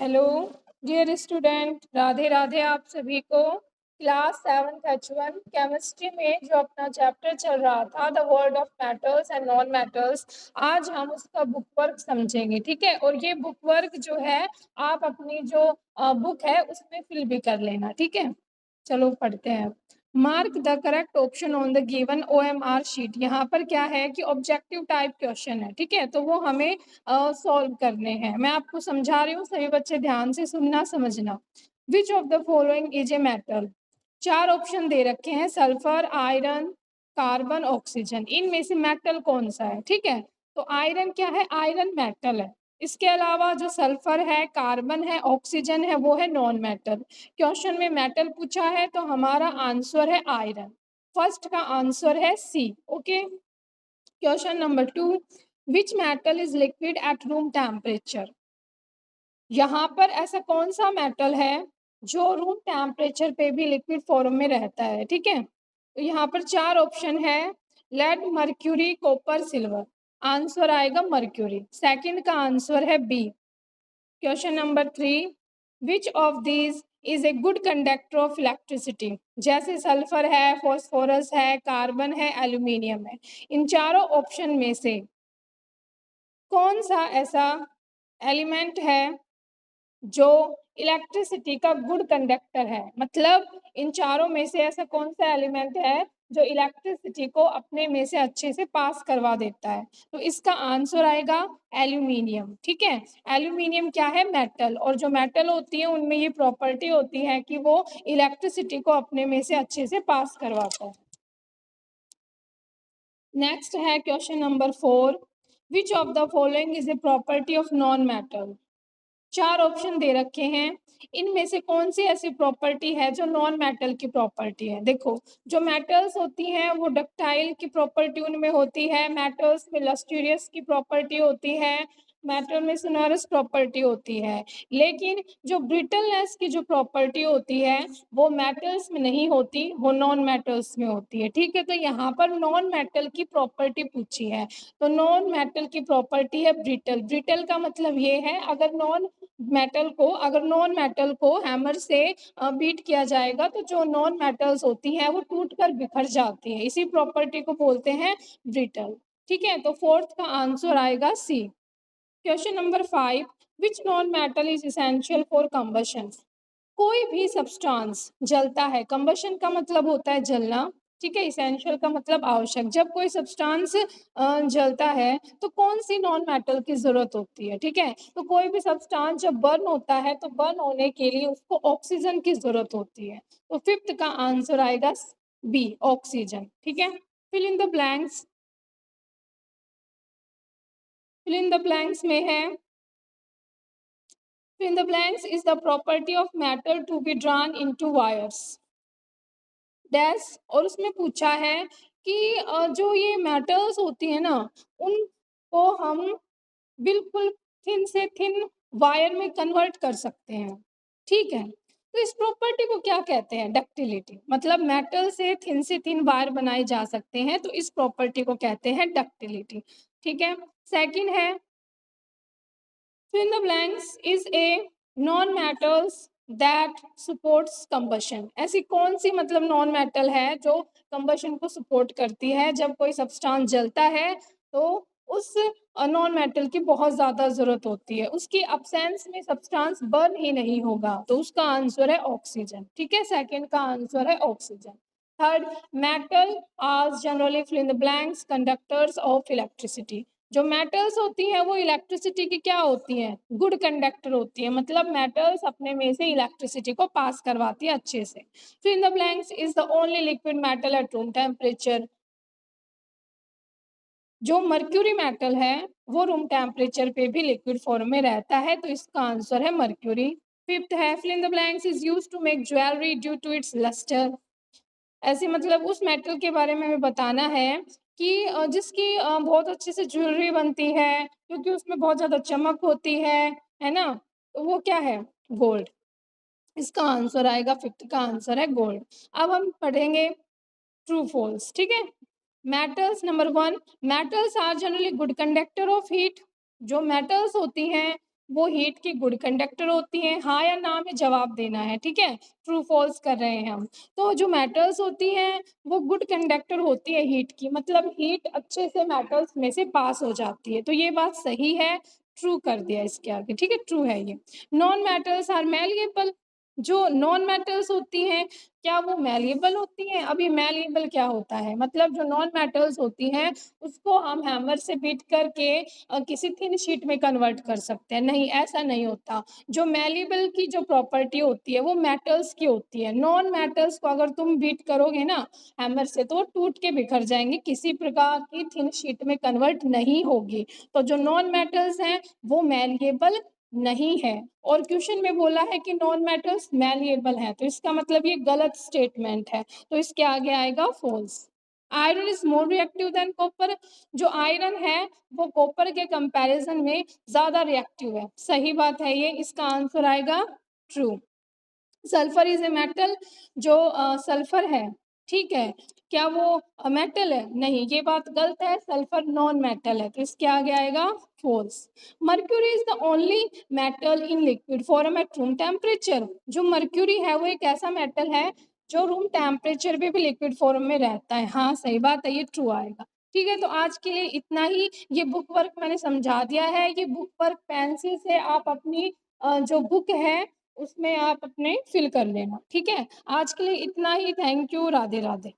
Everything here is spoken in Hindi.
Hello dear student, Radhe Radhe आप सभी को। क्लास 7th H1 केमिस्ट्री में जो अपना चैप्टर चल रहा था the world of metals and non metals, आज हम उसका बुक वर्क समझेंगे। ठीक है, और ये बुक वर्क जो है आप अपनी जो बुक है उसमें फिल भी कर लेना। ठीक है, चलो पढ़ते हैं। Mark the correct option on the given OMR sheet. यहाँ पर क्या है कि ऑब्जेक्टिव टाइप क्वेश्चन है। ठीक है, तो वो हमें सॉल्व करने हैं। मैं आपको समझा रही हूँ, सभी बच्चे ध्यान से सुनना समझना। Which of the following is a metal. 4 option दे रखे हैं, सल्फर, आयरन, कार्बन, ऑक्सीजन। इनमें से मेटल कौन सा है? ठीक है, तो आयरन क्या है? आयरन मेटल है। इसके अलावा जो सल्फर है, कार्बन है, ऑक्सीजन है, वो है नॉन मेटल। क्वेश्चन में मेटल पूछा है तो हमारा आंसर है आयरन। फर्स्ट का आंसर है C. Okay, question number 2, which metal is liquid at room temperature. यहाँ पर ऐसा कौन सा मेटल है जो रूम टेम्परेचर पे भी लिक्विड फॉर्म में रहता है? ठीक है, तो यहाँ पर 4 ऑप्शन है, lead, mercury, copper, silver. Answer आएगा मर्क्यूरी। सेकंड का आंसर है B. Question number 3, which of these is a good conductor of electricity. जैसे सल्फर है, फॉस्फोरस है, कार्बन है, एल्यूमिनियम है। इन चारों ऑप्शन में से कौन सा ऐसा एलिमेंट है जो इलेक्ट्रिसिटी का गुड कंडक्टर है? मतलब इन चारों में से ऐसा कौन सा एलिमेंट है जो इलेक्ट्रिसिटी को अपने में से अच्छे से पास करवा देता है? तो इसका आंसर आएगा एल्यूमिनियम। ठीक है, एल्यूमिनियम क्या है? मेटल। और जो मेटल होती है उनमें ये प्रॉपर्टी होती है कि वो इलेक्ट्रिसिटी को अपने में से अच्छे से पास करवाता है। नेक्स्ट है question number 4, which of the following is a property of non metal. 4 option दे रखे हैं, इनमें से कौन सी ऐसी प्रॉपर्टी है जो नॉन मेटल की प्रॉपर्टी है? देखो, जो मेटल्स होती हैं वो डक्टाइल की प्रॉपर्टी उनमें होती है, मेटल्स में लस्टीरियस की प्रॉपर्टी होती है, मेटल में सोनरस प्रॉपर्टी होती है। लेकिन जो ब्रिटलनेस की जो प्रॉपर्टी होती है वो मेटल्स में नहीं होती, वो नॉन मेटल्स में होती है। ठीक है, तो यहाँ पर नॉन मेटल की प्रॉपर्टी पूछी है, तो नॉन मेटल की प्रॉपर्टी है ब्रिटल। ब्रिटल का मतलब ये है अगर नॉन मेटल को हैमर से बीट किया जाएगा तो जो नॉन मेटल्स होती हैं वो टूटकर बिखर जाती है। इसी प्रॉपर्टी को बोलते हैं ब्रिटल। ठीक है, तो फोर्थ का आंसर आएगा C. Question number 5, which non metal is essential for combustion. कोई भी सब्सटेंस जलता है, कंबशन का मतलब होता है जलना। ठीक है, इसेंशियल का मतलब आवश्यक। जब कोई सब्सटेंस जलता है तो कौन सी नॉन मेटल की जरूरत होती है? ठीक है, तो कोई भी सब्सटेंस जब बर्न होता है तो बर्न होने के लिए उसको ऑक्सीजन की जरूरत होती है। तो फिफ्थ का आंसर आएगा बी, ऑक्सीजन। ठीक है, fill in the blanks. Fill in the blanks में है, fill in the blanks is the property of metal to be drawn into wires dash. और उसमें पूछा है कि जो ये मेटल्स होती है ना उनको हम बिल्कुल थिन से थिन वायर में कन्वर्ट कर सकते हैं। ठीक है, तो इस प्रॉपर्टी को क्या कहते हैं? डक्टिलिटी। मतलब मेटल से थिन वायर बनाए जा सकते हैं, तो इस प्रॉपर्टी को कहते हैं डक्टिलिटी। ठीक है, सेकंड है, fill in the blanks is a non-metals that supports combustion। ऐसी कौन सी मतलब नॉन मेटल है जो कंबशन को सपोर्ट करती है? जब कोई सब्सटेंस जलता है तो उस नॉन मेटल की बहुत ज्यादा जरूरत होती है, उसकी अब्सेंस में सब्सटेंस बर्न ही नहीं होगा, तो उसका आंसर है ऑक्सीजन। ठीक है, सेकंड का आंसर है oxygen. Third, metal are generally fill in the blanks conductors of electricity. जो मेटल्स होती हैं वो इलेक्ट्रिसिटी की क्या होती हैं? गुड कंडक्टर होती है। मतलब मेटल्स अपने में से इलेक्ट्रिसिटी को पास करवाती है अच्छे से। Fill in the blanks is the only liquid metal at room temperature. जो मर्क्यूरी मेटल है वो रूम टेम्परेचर पे भी लिक्विड फॉर्म में रहता है, तो इसका आंसर है मर्क्यूरी। फिफ्थ है, fill in the blanks is used to make jewellery due to its lustre. ऐसे मतलब उस मेटल के बारे में हमें बताना है कि जिसकी बहुत अच्छे से ज्वेलरी बनती है क्योंकि उसमें बहुत ज़्यादा चमक होती है ना? तो वो क्या है? गोल्ड। इसका आंसर आएगा, फिफ्थ का आंसर है गोल्ड। अब हम पढ़ेंगे ट्रू फॉल्स। ठीक है, metals number 1, metals are generally good conductor of heat. जो मेटल्स होती हैं वो हीट की गुड कंडक्टर होती हैं। हाँ या ना में जवाब देना है, ठीक है? ट्रू फॉल्स कर रहे हैं हम। तो जो मेटल्स होती हैं वो गुड कंडक्टर होती है हीट की, मतलब हीट अच्छे से मेटल्स में से पास हो जाती है। तो ये बात सही है, ट्रू कर दिया इसके आगे, ठीक है? ट्रू है ये। नॉन मेटल्स आर मैलिएबल, जो नॉन मेटल्स होती हैं क्या वो मैलिएबल होती हैं? अब ये मैलिएबल क्या होता है? मतलब जो नॉन मेटल्स होती हैं उसको हम हैमर से बीट करके किसी थिन शीट में कन्वर्ट कर सकते हैं। नहीं, ऐसा नहीं होता। जो मैलिएबल की जो प्रॉपर्टी होती है वो मेटल्स की होती है। नॉन मेटल्स को अगर तुम बीट करोगे ना हैमर से तो वो टूट के बिखर जाएँगे, किसी प्रकार की थिन शीट में कन्वर्ट नहीं होगी। तो जो नॉन मेटल्स हैं वो मैलिएबल नहीं है। और क्वेश्चन में बोला है कि नॉन मेटल्स मैलिएबल हैं, तो इसका मतलब ये गलत स्टेटमेंट है। तो इसके आगे आएगा false. Iron is more reactive than copper, जो आयरन है वो कॉपर के कंपैरिजन में ज़्यादा रिएक्टिव है। सही बात है ये, इसका आंसर आएगा true. Sulphur is a metal, जो सल्फर है, ठीक है? क्या वो मेटल है? नहीं, ये बात गलत है, सल्फर नॉन मेटल है, तो इसके आगे आएगा false. Mercury is the only metal in liquid form at room temperature, जो मर्क्यूरी है वो एक ऐसा मेटल है जो रूम टेम्परेचर पे भी लिक्विड फॉर्म में रहता है। हाँ, सही बात है, ये ट्रू आएगा। ठीक है, तो आज के लिए इतना ही। ये बुक वर्क मैंने समझा दिया है, ये बुक वर्क पेंसिल से आप अपनी जो बुक है उसमें आप अपने फिल कर लेना, ठीक है? आज के लिए इतना ही। Thank you. राधे राधे।